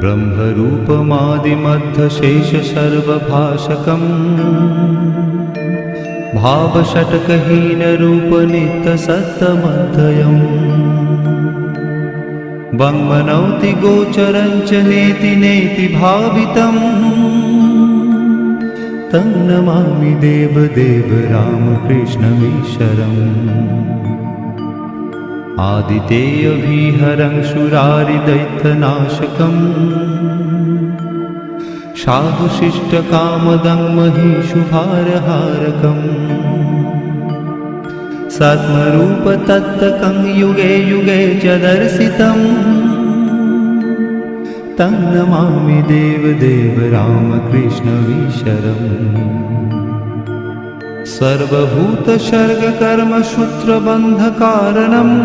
ब्रह्मरूपमादिमध्यशेषसर्वभाषकम् भावषट्कहीनरूपनित्यसत्तमध्ययम् वाङ्मनौति गोचरं च नेति नेति भावितम् तं नमामि देवदेव रामकृष्णमीश्वरम्। आदितेयविहरं शूरारिदैत्यनाशकम् साधुशिष्टकामदं महिषुभारहारकम् सत्मरूपतत्त्वकं युगे युगे च दर्शितम् तं नमामि देवदेव रामकृष्णमीश्वरम्। सर्वभूतसर्गकर्मसूत्रबन्धकारणम्